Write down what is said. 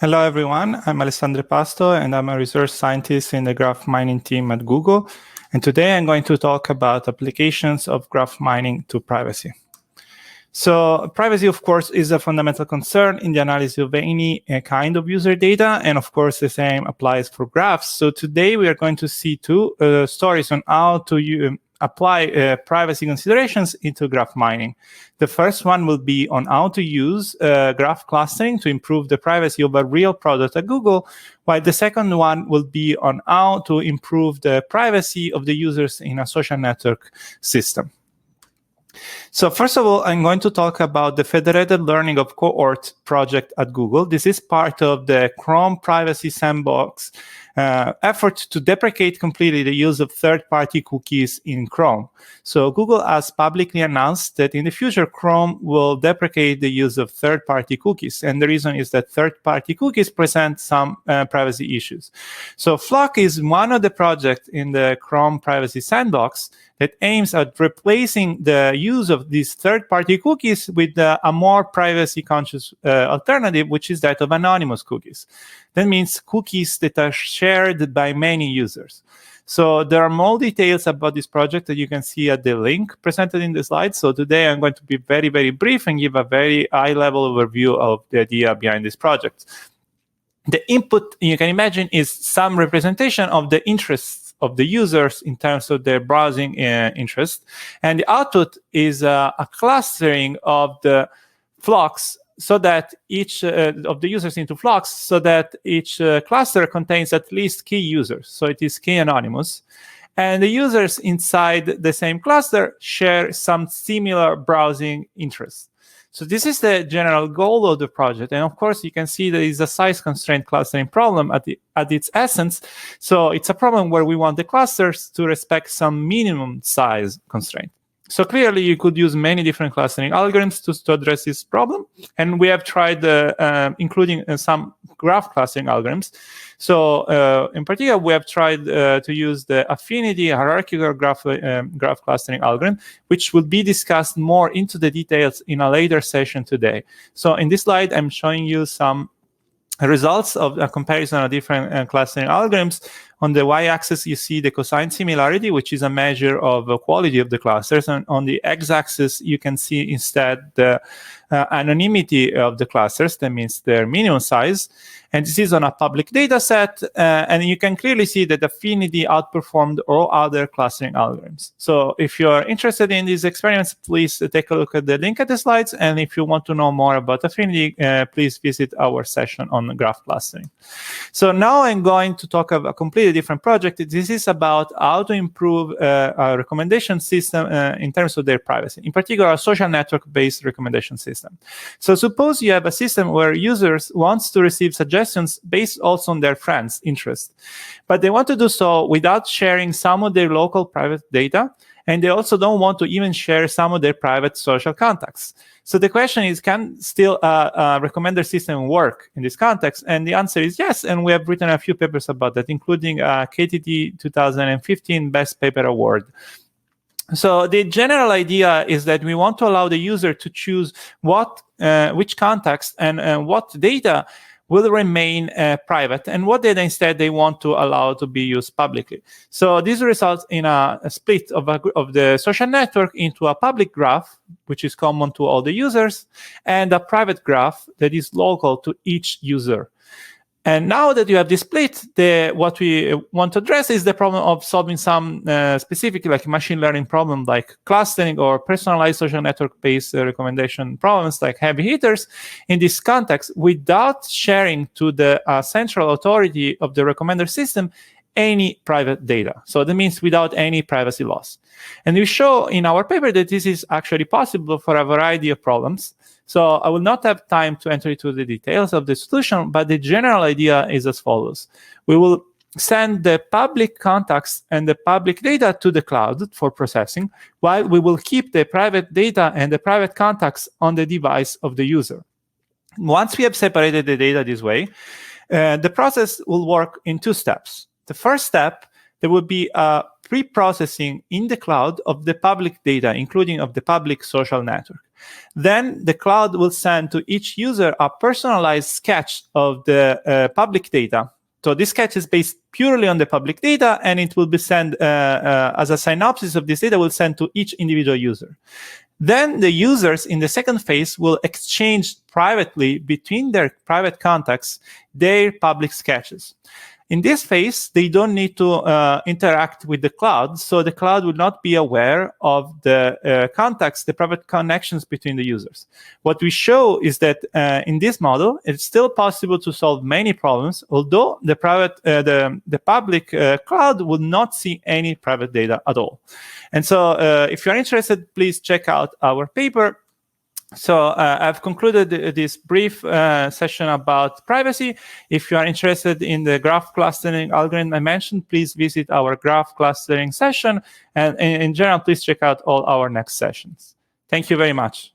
Hello, everyone. I'm Alessandro Epasto, and I'm a research scientist in the graph mining team at Google. And today I'm going to talk about applications of graph mining to privacy. So privacy, of course, is a fundamental concern in the analysis of any kind of user data. And of course, the same applies for graphs. So today we are going to see two stories on how to apply privacy considerations into graph mining. The first one will be on how to use graph clustering to improve the privacy of a real product at Google, while the second one will be on how to improve the privacy of the users in a social network system. So first of all, I'm going to talk about the Federated Learning of Cohort project at Google. This is part of the Chrome Privacy Sandbox effort to deprecate completely the use of third-party cookies in Chrome. So Google has publicly announced that in the future, Chrome will deprecate the use of third-party cookies. And the reason is that third-party cookies present some privacy issues. So FLOC is one of the projects in the Chrome Privacy Sandbox that aims at replacing the use of these third-party cookies with a more privacy-conscious alternative, which is that of anonymous cookies. That means cookies that are shared by many users. So there are more details about this project that you can see at the link presented in the slides. So today I'm going to be very, very brief and give a very high-level overview of the idea behind this project. The input, you can imagine, is some representation of the interests of the users in terms of their browsing interest. And the output is a clustering of the FLOCs so that each of the users into FLOCs so that each cluster contains at least key users. So it is key anonymous. And the users inside the same cluster share some similar browsing interests. So this is the general goal of the project. And of course, you can see that it's a size constraint clustering problem at its essence. So it's a problem where we want the clusters to respect some minimum size constraint. So clearly, you could use many different clustering algorithms to address this problem. And we have tried including some graph clustering algorithms. So in particular, we have tried to use the affinity hierarchical graph clustering algorithm, which will be discussed more into the details in a later session today. So in this slide, I'm showing you some results of a comparison of different clustering algorithms. On the y-axis, you see the cosine similarity, which is a measure of the quality of the clusters. And on the x-axis, you can see instead the anonymity of the clusters. That means their minimum size. And this is on a public data set. And you can clearly see that affinity outperformed all other clustering algorithms. So if you're interested in these experiments, please take a look at the link at the slides. And if you want to know more about affinity, please visit our session on graph clustering. So now I'm going to talk about a completely different project. This is about how to improve a recommendation system in terms of their privacy, in particular, a social network-based recommendation system. So suppose you have a system where users want to receive suggestions based also on their friends' interests, but they want to do so without sharing some of their local private data, and they also don't want to even share some of their private social contacts. So the question is, can still a recommender system work in this context? And the answer is yes, and we have written a few papers about that, including KTT 2015 Best Paper Award. So the general idea is that we want to allow the user to choose which contacts and what data will remain private and what data instead they want to allow to be used publicly. So this results in a split of the social network into a public graph, which is common to all the users, and a private graph that is local to each user. And now that you have this split, what we want to address is the problem of solving some specific like machine learning problem like clustering or personalized social network-based recommendation problems like heavy hitters in this context without sharing to the central authority of the recommender system any private data. So that means without any privacy loss. And we show in our paper that this is actually possible for a variety of problems. So I will not have time to enter into the details of the solution, but the general idea is as follows. We will send the public contacts and the public data to the cloud for processing, while we will keep the private data and the private contacts on the device of the user. Once we have separated the data this way, the process will work in two steps. The first step there will be a pre-processing in the cloud of the public data, including of the public social network. Then the cloud will send to each user a personalized sketch of the public data. So this sketch is based purely on the public data, and it will be sent as a synopsis of this data will send to each individual user. Then the users in the second phase will exchange privately between their private contacts their public sketches. In this phase, they don't need to interact with the cloud, so the cloud will not be aware of the contacts, the private connections between the users. What we show is that in this model, it's still possible to solve many problems, although the public cloud will not see any private data at all. And so if you're interested, please check out our paper. So I've concluded this brief session about privacy. If you are interested in the graph clustering algorithm I mentioned, please visit our graph clustering session. And in general, please check out all our next sessions. Thank you very much.